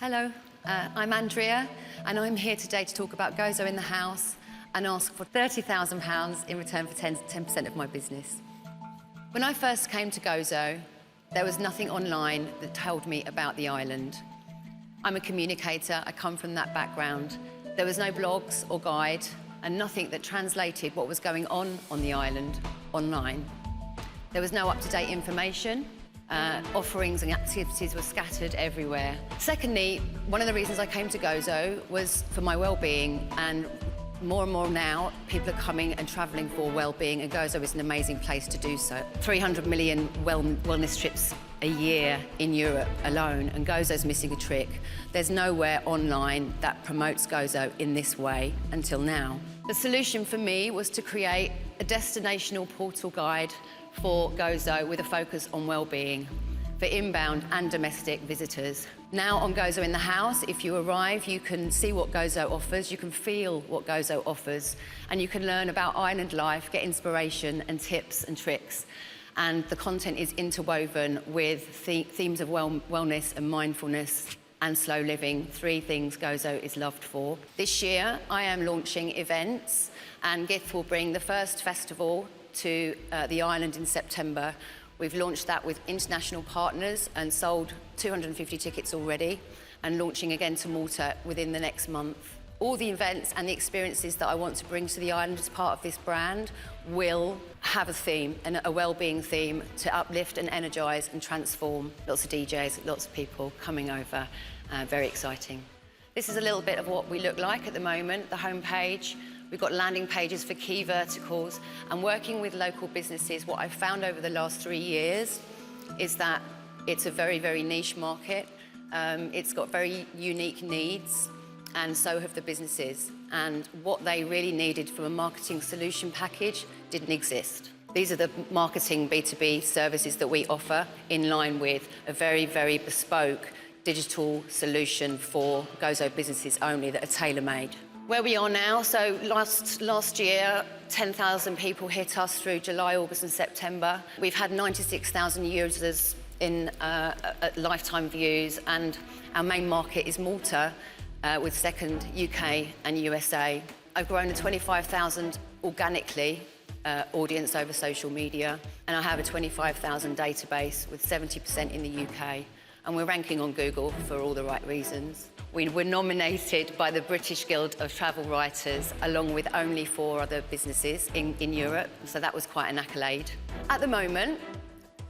Hello, I'm Andrea, and I'm here today to talk about Gozo in the House and ask for £30,000 in return for 10% of my business. When I first came to Gozo, there was nothing online that told me about the island. I'm a communicator, I come from that background. There was no blogs or guide, and nothing that translated what was going on the island online. There was no up-to-date information. Offerings and activities were scattered everywhere. Secondly, one of the reasons I came to Gozo was for my well-being, and more now, people are coming and travelling for well-being, and Gozo is an amazing place to do so. 300 million wellness trips a year in Europe alone, and Gozo's missing a trick. There's nowhere online that promotes Gozo in this way until now. The solution for me was to create a destinational portal guide for Gozo with a focus on well-being for inbound and domestic visitors. Now on Gozo in the House, if you arrive, you can see what Gozo offers, you can feel what Gozo offers, and you can learn about island life, get inspiration and tips and tricks. And the content is interwoven with themes of wellness and mindfulness and slow living, three things Gozo is loved for. This year, I am launching events, and GIF will bring the first festival to the island in September. We've launched that with international partners and sold 250 tickets already, and launching again to Malta within the next month. All the events and the experiences that I want to bring to the island as part of this brand will have a theme, and a well-being theme to uplift and energise and transform. Lots of DJs, lots of people coming over, very exciting. This is a little bit of what we look like at the moment, the homepage. We've got landing pages for key verticals, and working with local businesses, what I've found over the last 3 years is that it's a very, very niche market. It's got very unique needs, and so have the businesses. And what they really needed from a marketing solution package didn't exist. These are the marketing B2B services that we offer in line with a very, very bespoke digital solution for Gozo businesses only that are tailor-made. Where we are now, so last year, 10,000 people hit us through July, August and September. We've had 96,000 users in lifetime views, and our main market is Malta, with second UK and USA. I've grown to 25,000 organically audience over social media, and I have a 25,000 database with 70% in the UK, and we're ranking on Google for all the right reasons. We were nominated by the British Guild of Travel Writers, along with only 4 other businesses in Europe, so that was quite an accolade. At the moment,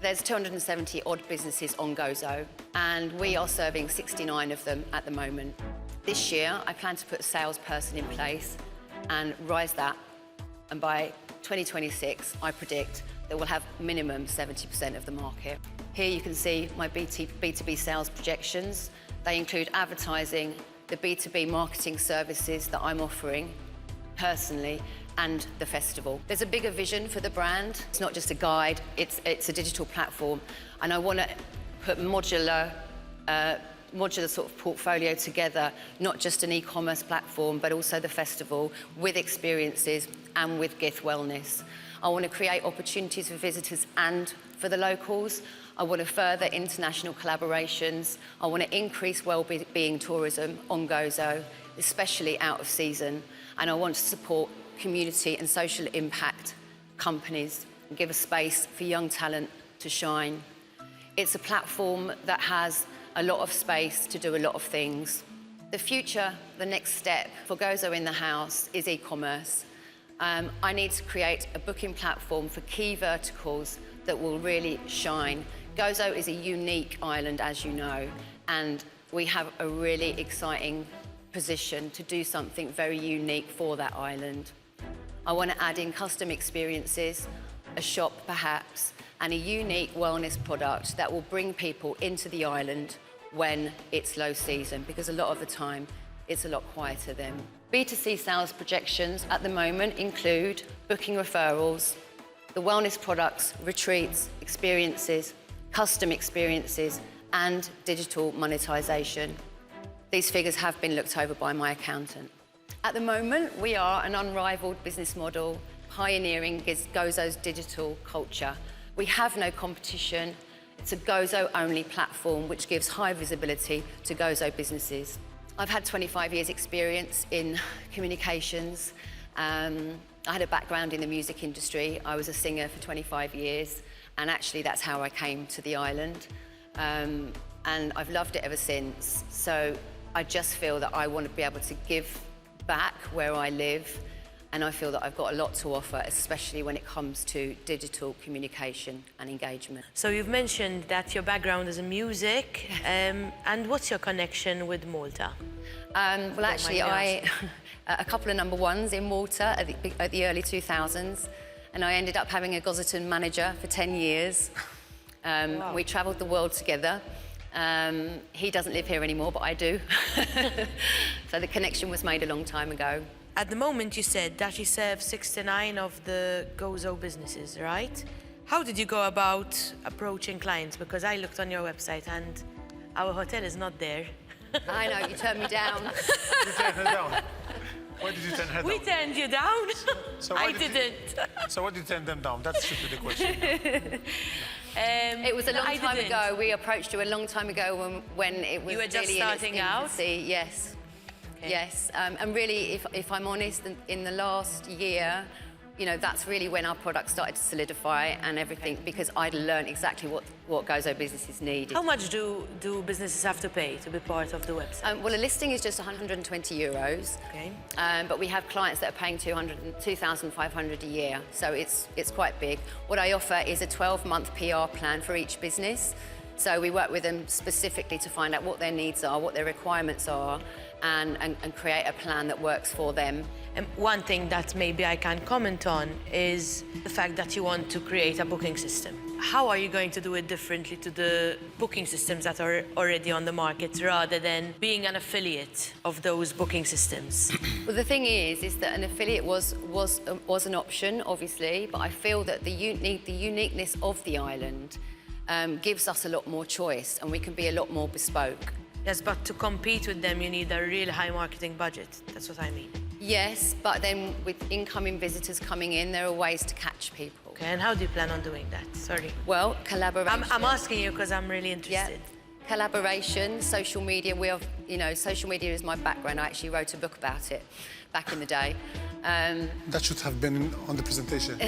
there's 270 odd businesses on Gozo, and we are serving 69 of them at the moment. This year, I plan to put a salesperson in place and rise that, and by 2026, I predict that we'll have minimum 70% of the market. Here you can see my B2B sales projections. They include advertising, the B2B marketing services that I'm offering personally, and the festival. There's a bigger vision for the brand. It's not just a guide, it's a digital platform, and I want to put modular sort of portfolio together, not just an e-commerce platform, but also the festival with experiences and with GIF Wellness. I want to create opportunities for visitors and for the locals. I want to further international collaborations. I want to increase well-being tourism on Gozo, especially out of season. And I want to support community and social impact companies and give a space for young talent to shine. It's a platform that has a lot of space to do a lot of things. The future, the next step for Gozo in the House is e-commerce. I need to create a booking platform for key verticals that will really shine. Gozo is a unique island, as you know, and we have a really exciting position to do something very unique for that island. I want to add in custom experiences, a shop perhaps, and a unique wellness product that will bring people into the island when it's low season, because a lot of the time it's a lot quieter then. B2C sales projections at the moment include booking referrals, the wellness products, retreats, experiences, custom experiences, and digital monetization. These figures have been looked over by my accountant. At the moment, we are an unrivaled business model, pioneering Gozo's digital culture. We have no competition. It's a Gozo-only platform which gives high visibility to Gozo businesses. I've had 25 years experience in communications. I had a background in the music industry. I was a singer for 25 years, and actually that's how I came to the island. And I've loved it ever since. So I just feel that I want to be able to give back where I live, and I feel that I've got a lot to offer, especially when it comes to digital communication and engagement. So you've mentioned that your background is in music, and what's your connection with Malta? Well, actually, a couple of number ones in Malta at the early 2000s, and I ended up having a Gozerton manager for 10 years. Wow. We travelled the world together. He doesn't live here anymore, but I do. So the connection was made a long time ago. At the moment, you said that you serve 69 of the Gozo businesses, right? How did you go about approaching clients? Because I looked on your website and our hotel is not there. I know, you turned me down. You turned her down. Why did you turn her down? We turned you down. So I didn't. So why did you turn them down? That's stupid, the question. It was a long time didn't. ago. We approached you a long time ago when it was You were just really starting in its out? infancy. Yes. Okay. Yes, and really, if I'm honest, in the last year, you know, that's really when our product started to solidify and everything, because I'd learned exactly what Gozo businesses need. How much do businesses have to pay to be part of the website? Well, a listing is just 120 euros, Okay. but we have clients that are paying 2,500 a year, so it's quite big. What I offer is a 12-month PR plan for each business. So we work with them specifically to find out what their needs are, what their requirements are, and create a plan that works for them. And one thing that maybe I can comment on is the fact that you want to create a booking system. How are you going to do it differently to the booking systems that are already on the market, rather than being an affiliate of those booking systems? Well, the thing is that an affiliate was an option, obviously, but I feel that the uniqueness of the island gives us a lot more choice, and we can be a lot more bespoke. Yes, but to compete with them, you need a really high marketing budget. That's what I mean. Yes, but then with incoming visitors coming in, there are ways to catch people. Okay, and how do you plan on doing that? Sorry. Well, collaboration. I'm asking you because I'm really interested. Yeah. Collaboration, social media. Social media is my background. I actually wrote a book about it back in the day. That should have been on the presentation.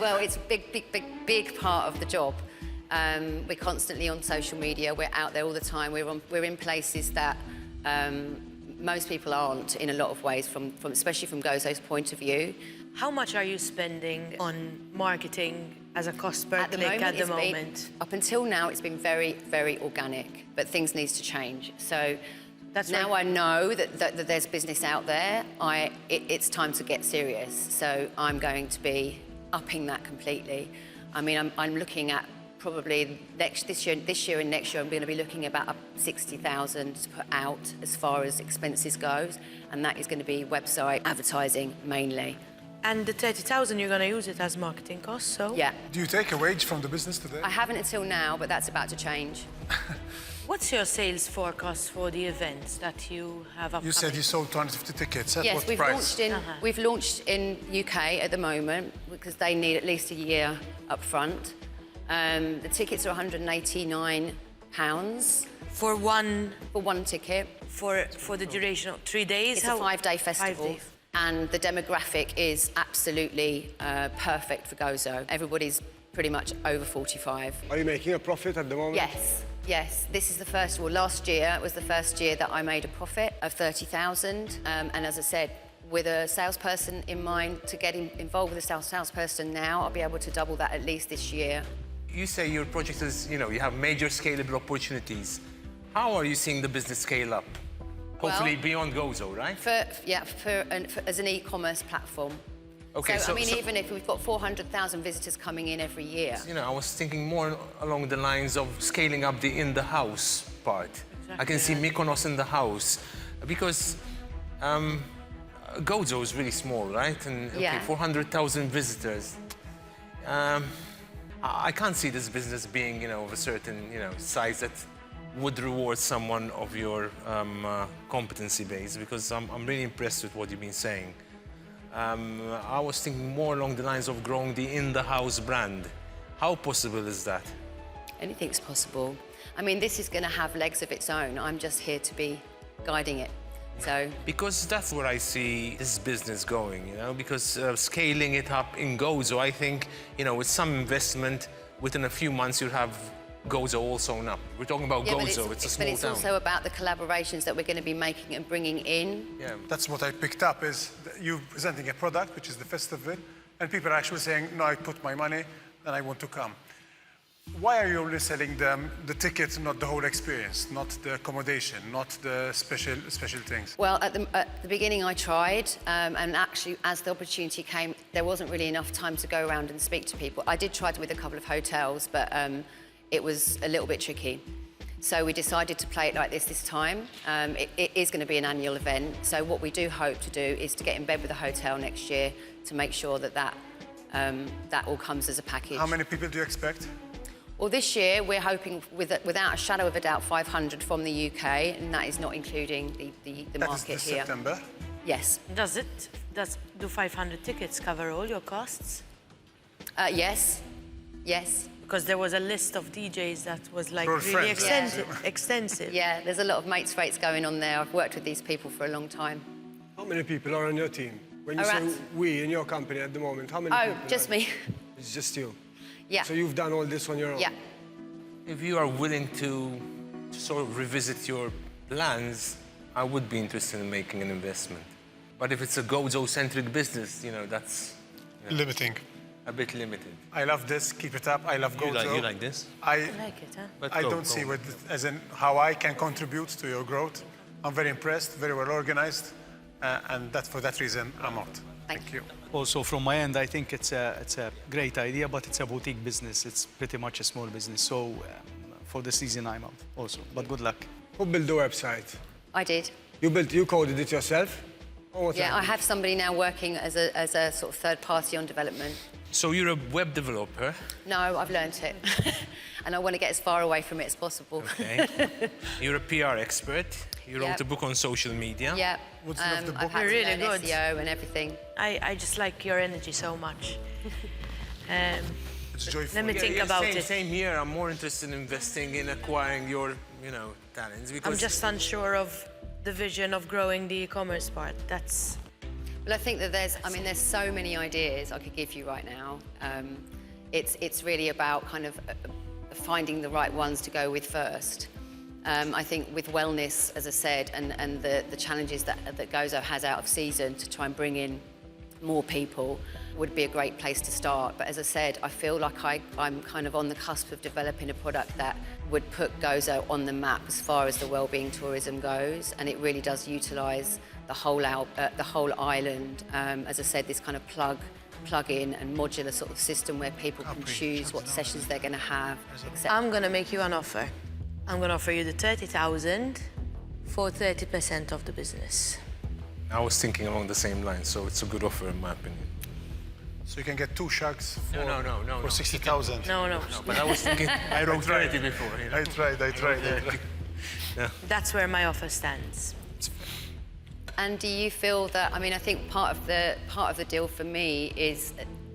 Well, it's a big part of the job. We're constantly on social media. We're out there all the time. We're in places that most people aren't in a lot of ways, especially from Gozo's point of view. How much are you spending on marketing as a cost per click at the moment? Up until now, it's been very, very organic, but things need to change. So now I know that there's business out there. It's time to get serious. So I'm going to be upping that completely. I mean, I'm looking at probably this year and next year, I'm going to be looking at about 60,000 to put out as far as expenses goes, and that is going to be website advertising mainly. And the 30,000, you're going to use it as marketing costs, so? Yeah. Do you take a wage from the business today? I haven't until now, but that's about to change. What's your sales forecast for the events that you have upcoming? You said you sold 250 tickets. At Yes, what we've price? launched in UK at the moment because they need at least a year up front. The tickets are £189 For one ticket. for the duration of 3 days? It's a 5-day festival. 5 days. And the demographic is absolutely perfect for Gozo. Everybody's pretty much over 45. Are you making a profit at the moment? Yes. This is the first, last year was the first year that I made a profit of 30,000. And as I said, with a salesperson in mind, to get involved with a salesperson now, I'll be able to double that at least this year. You say your project is, you have major scalable opportunities. How are you seeing the business scale up? Hopefully beyond Gozo, right? As an e-commerce platform. Okay, so, I mean, even if we've got 400,000 visitors coming in every year. I was thinking more along the lines of scaling up the in-the-house part. Exactly. I can see Mykonos in the house, because Gozo is really small, right? And okay, 400,000 visitors. I can't see this business being, of a certain, size that would reward someone of your competency base, because I'm really impressed with what you've been saying. I was thinking more along the lines of growing the in-the-house brand. How possible is that? Anything's possible. I mean, this is going to have legs of its own. I'm just here to be guiding it. So, Because that's where I see this business going, you know, because scaling it up in Gozo, I think, you know, with some investment, within a few months you'll have Gozo all sewn up. We're talking about yeah, Gozo, it's a small but it's town. also about the collaborations that we're going to be making and bringing in. Yeah. That's what I picked up is that you presenting a product, which is the festival, and people are actually saying, no, I put my money and I want to come. Why are you only selling them the ticket, not the whole experience, not the accommodation, not the special things? Well, at the beginning I tried, and actually as the opportunity came, there wasn't really enough time to go around and speak to people. I did try with a couple of hotels, but it was a little bit tricky. So we decided to play it like this time. It is going to be an annual event, so what we do hope to do is to get in bed with the hotel next year to make sure that all comes as a package. How many people do you expect? Well, this year we're hoping, without a shadow of a doubt, 500 from the UK, and that is not including the That is market this here. September. Yes. Do 500 tickets cover all your costs? Yes. Yes. Because there was a list of DJs that was like For really friends. extensive. Yeah, there's a lot of mates rates going on there. I've worked with these people for a long time. How many people are on your team? When you Around- say we in your company at the moment, how many Oh, people? just me. It's just you. Yeah. So you've done all this on your own? Yeah. If you are willing to sort of revisit your plans, I would be interested in making an investment. But if it's a Gozo-centric business, you know, that's Limiting. a bit limited. I love this, keep it up, I love Gozo. You like this? I Like it, huh? But I go, don't go. see what, as in how I can contribute to your growth. I'm very impressed, very well organized, and that for that reason, I'm out. Thank you. Also, from my end, I think it's a great idea, but it's a boutique business. It's pretty much a small business. So for the season, I'm out also. But good luck. Who built the website? I did. You coded it yourself? Or what Yeah, I happened? have somebody now working as a sort of third party on development. So you're a web developer, No, I've learnt it. And I want to get as far away from it as possible. okay? You're a PR expert. You wrote Yep. a book on social media. Yeah. What's the name of the I've book? had to You're really learn good. SEO and everything. I just like your energy so much. It's joyful. Let me think about same, it. Same here. I'm more interested in investing in acquiring your, you know, talents because I'm just unsure of the vision of growing the e-commerce part. That's Well, I think that there's so many ideas I could give you right now. It's really about kind of finding the right ones to go with first. I think with wellness, as I said, and the challenges that Gozo has out of season to try and bring in more people would be a great place to start. But as I said, I feel like I'm kind of on the cusp of developing a product that would put Gozo on the map as far as the wellbeing tourism goes, and it really does utilise the whole island. As I said, this kind of plug-in and modular sort of system where people can choose what sessions they're going to have, etc. I'm gonna make you an offer. I'm gonna offer you the 30,000 for 30% of the business. I was thinking along the same lines, so it's a good offer in my opinion. So you can get 2 shags for, No. for 60,000. No. But I was thinking, I wrote 30 before. You know? I tried. That's where my offer stands. And do you feel that, I mean, I think part of the deal for me is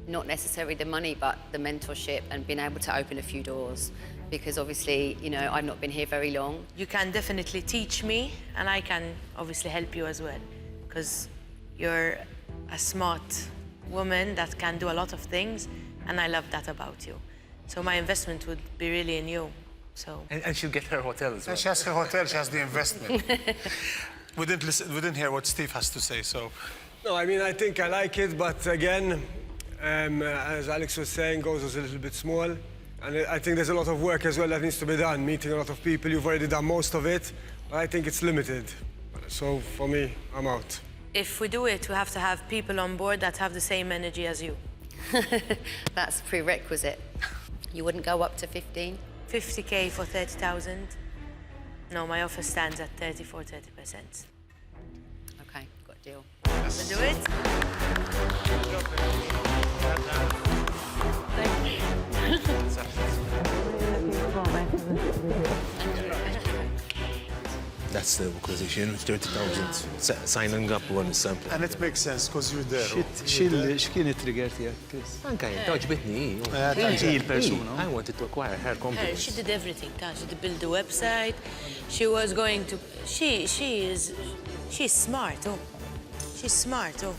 not necessarily the money, but the mentorship and being able to open a few doors. Because obviously, you know, I've not been here very long. You can definitely teach me, and I can obviously help you as well, because you're a smart woman that can do a lot of things, and I love that about you. So my investment would be really in you. So And she'll get her hotel as well. And she has her hotel, she has the investment. we didn't hear what Steve has to say, so No, I mean, I think I like it, but again, as Alex was saying, Gozo's a little bit small. And I think there's a lot of work as well that needs to be done, meeting a lot of people. You've already done most of it, but I think it's limited. So for me, I'm out. if we do it, we have to have people on board that have the same energy as you. That's a prerequisite. You wouldn't go up to 15? 50K for 30,000. No, my offer stands at 30 for 30%. Okay, got a deal. We do it? That's the acquisition, 30,000 signing up on sample. And it makes sense because you're there. X'kien it-trigger tiegħek, Chris? Anka jien, toġbitni. Inti l-persuna. I wanted to acquire her company. She did everything. She did build the website. She was going to. She's smart. Oh, she's smart. Oh.